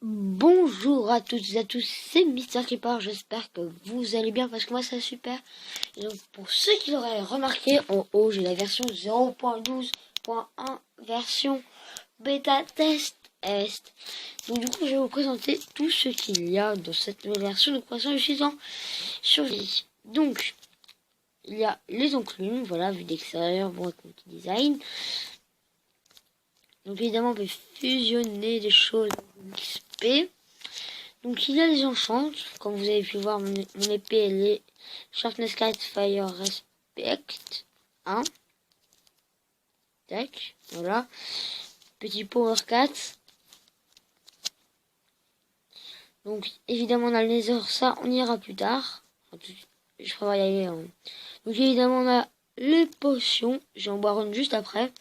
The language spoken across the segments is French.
Bonjour à toutes et à tous, c'est Mister Creeper, j'espère que vous allez bien parce que moi ça va super. Et donc pour ceux qui l'auraient remarqué, en haut j'ai la version 0.12.1 version bêta test est. Donc du coup je vais vous présenter tout ce qu'il y a dans cette nouvelle version. Donc pour l'instant je suis en survie. Donc il y a les enclumes, voilà, vue d'extérieur, bon avec mon petit design. Donc évidemment on peut fusionner des choses XP. Donc il y a les enchants, comme vous avez pu voir, mon épée elle est Sharpness 4 Fire Respect 1. Tac, voilà. Petit Power 4. Donc évidemment on a le Nether, ça on ira plus tard. Je prévois y aller. Hein. Donc évidemment on a les potions, je vais en boire une juste après.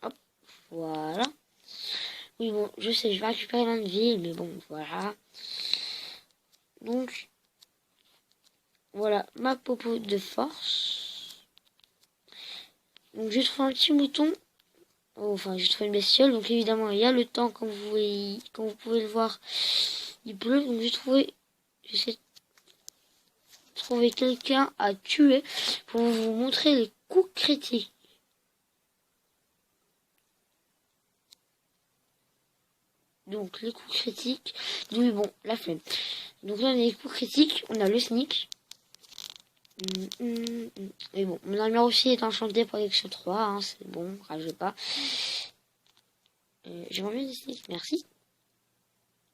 Hop, voilà. Oui bon, je sais, je vais récupérer l'un de vie, mais bon, voilà. Donc, voilà, ma popo de force. Donc, j'ai trouvé un petit mouton. Oh, enfin, j'ai trouvé une bestiole. Donc, évidemment, il y a le temps, comme vous pouvez le voir. Il pleut. Donc, j'essaie de trouver quelqu'un à tuer pour vous montrer les coups critiques. Donc, les coups critiques. Oui, bon, la flemme. Donc, là, on a les coups critiques. On a le sneak. Mais bon, mon armure aussi est enchantée pour Protection 3, hein, c'est bon, ragez pas. J'aimerais bien des sneaks, merci.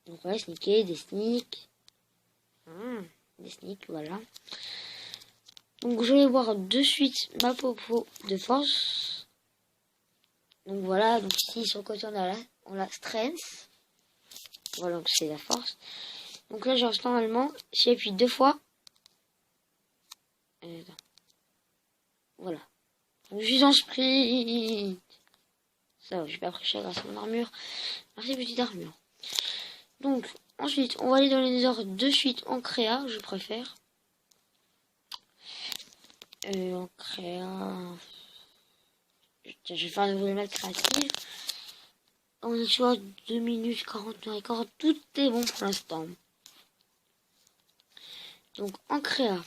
Donc ouais, sneaker, des sneaks. Des sneaks, voilà. Donc je vais voir de suite ma popo de force. Donc voilà, donc ici sur le côté on a strength. Voilà, donc c'est la force. Donc là, genre normalement, si j'appuie 2 fois. Voilà. Donc je suis en sprint. Ça va, j'ai pas pris cher grâce à mon armure. Merci petite armure. Donc, ensuite, on va aller dans les Nether de suite en créa, je préfère. En créa... Je vais faire un nouveau map créatif. On est sur 2 minutes 40, tout est bon pour l'instant. Donc, en créa,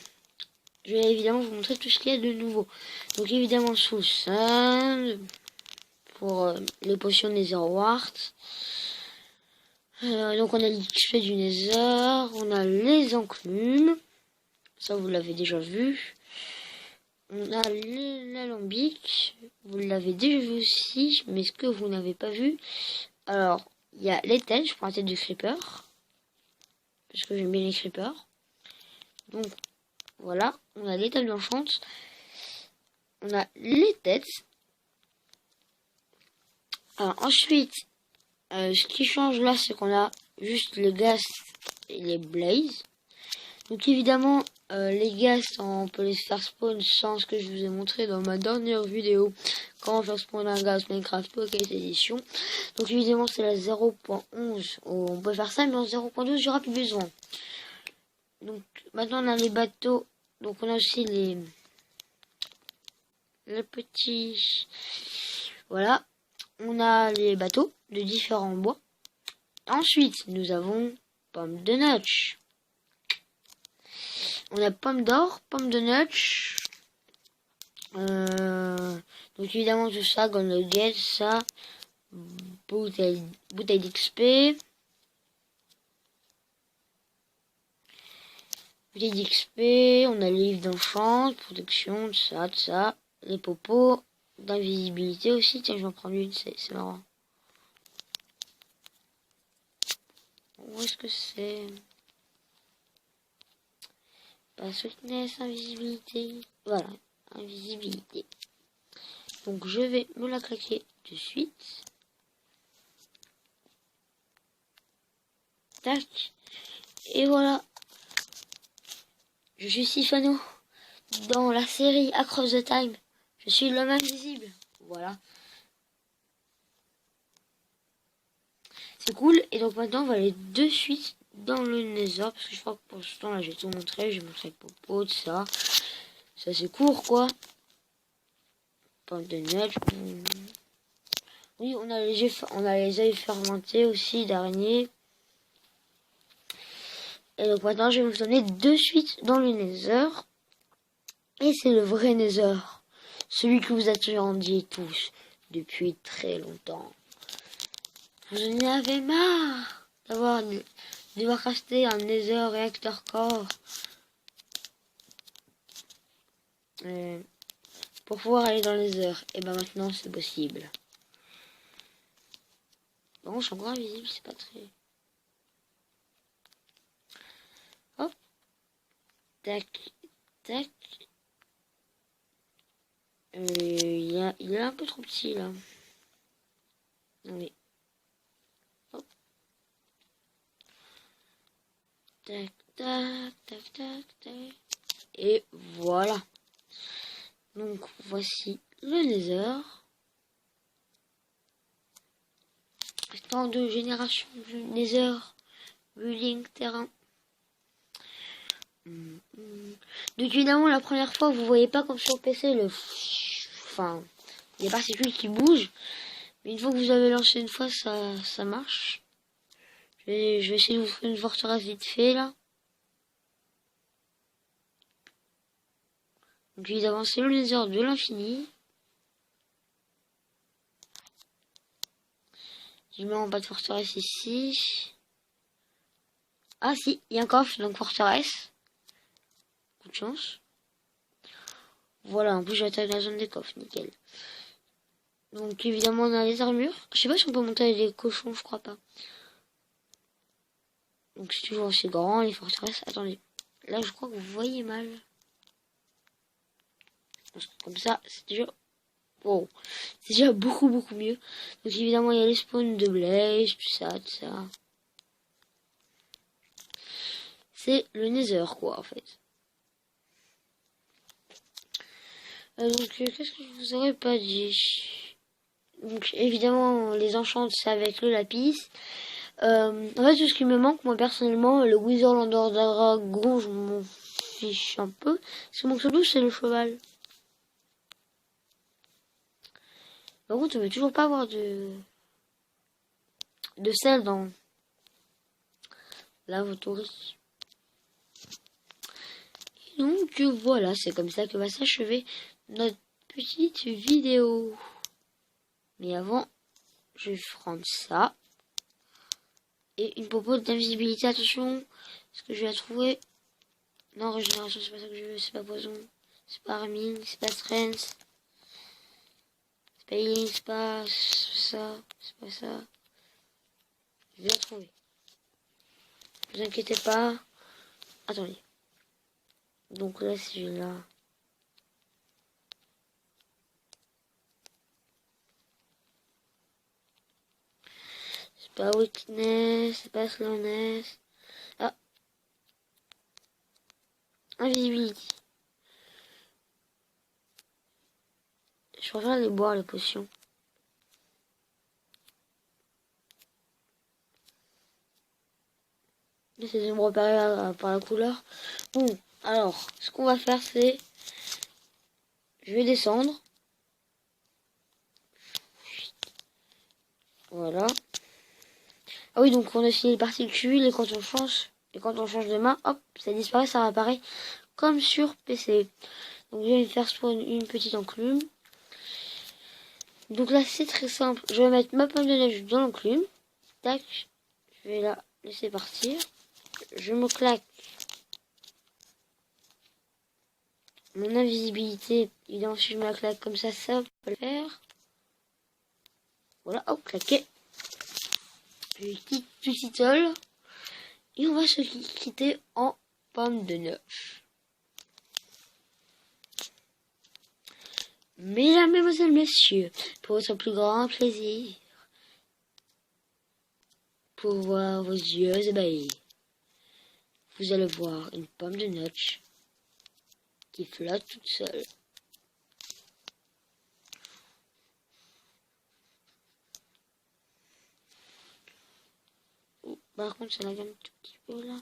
je vais évidemment vous montrer tout ce qu'il y a de nouveau. Donc, évidemment, sous ça, pour les potions des Nether Wart. Donc on a l'XP du Nether, on a les enclumes, ça vous l'avez déjà vu. On a l'alambic, vous l'avez déjà vu aussi, mais ce que vous n'avez pas vu, alors il y a les têtes, je prends la tête du creeper, parce que j'aime bien les creepers. Donc voilà, on a les têtes blanchantes, on a les têtes. Alors ensuite, ce qui change là, c'est qu'on a juste le gaz et les blazes. Donc évidemment, les gaz, on peut les faire spawn sans ce que je vous ai montré dans ma dernière vidéo. Comment faire spawn un gaz Minecraft Pocket Edition. Donc évidemment, c'est la 0.11. On peut faire ça, mais en 0.12, j'aurai plus besoin. Donc maintenant, on a les bateaux. Donc on a aussi les petits... Voilà. On a les bateaux de différents bois. Ensuite, nous avons pomme de notch. On a pomme d'or, pomme de notch. Donc évidemment tout ça, gun nugget, ça, bouteille d'XP. Bouteille d'XP, on a le livre d'enchant, protection, de ça, les popos, d'invisibilité aussi, tiens je vais en prendre une, c'est marrant. Où est-ce que c'est? Pas sweetness, invisibilité, voilà, invisibilité. Donc je vais me la claquer de suite. Tac. Et voilà. Je suis Sifano. Dans la série Across the Time. Je suis l'homme invisible. Voilà. C'est cool. Et donc maintenant on va aller de suite dans le Nether, parce que je crois que pour l'instant là j'ai tout montré, j'ai montré le popo, tout ça. Ça c'est court quoi. Pomme de neige. Oui, on a les œufs fermentés aussi d'araignées. Et donc maintenant je vais vous donner de suite dans le Nether. Et c'est le vrai Nether. Celui que vous attendiez tous depuis très longtemps. Vous en avez marre devoir caster un Nether Reactor Core. Pour pouvoir aller dans les heures. Et ben maintenant c'est possible. Bon, je suis encore invisible, c'est pas très... Hop. Tac. Tac. Il est un peu trop petit là. Oui. Hop. Tac, tac, tac, tac, tac. Et voilà. Donc voici le Nether. Temps de génération du Nether. Building terrain. Donc évidemment la première fois vous voyez pas comme sur PC enfin il y a des particules qui bougent. Mais une fois que vous avez lancé une fois ça marche. Je vais essayer de vous faire une forteresse vite fait là. Donc évidemment c'est le Nether de l'infini. Je mets en bas de forteresse ici. Ah si, il y a un coffre donc forteresse. Coup de chance. Voilà, en plus j'attaque la zone des coffres, nickel. Donc évidemment on a les armures. Je sais pas si on peut monter avec les cochons, je crois pas. Donc c'est toujours assez grand, les forteresses. Attendez, là je crois que vous voyez mal. Comme ça, c'est déjà... Wow, c'est déjà beaucoup mieux. Donc évidemment il y a les spawns de Blaze, tout ça, tout ça. C'est le Nether quoi en fait. Donc qu'est-ce que je vous aurais pas dit? Donc évidemment les enchantes c'est avec le lapis. En fait tout ce qui me manque moi personnellement, le Wizard Under Dragon je m'en fiche un peu. Ce qui manque surtout c'est le cheval. Par contre on ne veut toujours pas avoir de sel dans la voterie. Donc voilà, c'est comme ça que va s'achever notre petite vidéo. Mais avant, je vais prendre ça. Et une popo d'invisibilité, attention. Est-ce que je vais la trouver? Non, régénération, c'est pas ça que je veux. C'est pas poison. C'est pas armine, c'est pas strength. C'est pas healing, c'est pas ça. C'est pas ça. Je vais la trouver. Ne vous inquiétez pas. Attendez. Donc là, si je là. C'est pas weakness, c'est pas slowness. Ah. Invisibility. Je préfère les boire, les potions. J'essaie de me repérer par la couleur. Bon, alors, ce qu'on va faire, c'est... Je vais descendre. Voilà. Ah oui, donc on a fini les particules et quand on change de main, hop, ça disparaît, ça réapparaît comme sur PC. Donc je vais faire spawn une petite enclume. Donc là c'est très simple. Je vais mettre ma pomme de neige dans l'enclume. Tac. Je vais la laisser partir. Je me claque mon invisibilité. Évidemment si je me la claque comme ça peut le faire. Voilà, hop, claqué. Petit toll. Et on va se quitter en pomme de neige. Mesdames, mesdemoiselles, messieurs, pour votre plus grand plaisir, pour voir vos yeux ébahis, vous allez voir une pomme de notch qui flotte toute seule. Par contre, ça lag un tout petit peu là.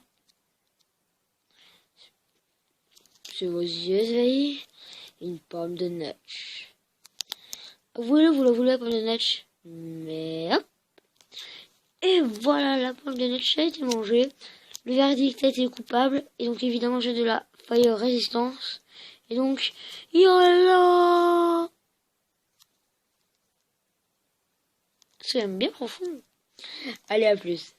C'est vos yeux, voyez. Une pomme de neige. Vous la voulez la pomme de neige. Mais hop. Et voilà, la pomme de neige a été mangée. Le verdict a été coupable. Et donc évidemment j'ai de la fire résistance. Et donc, yallah. C'est même bien profond. Allez, à plus.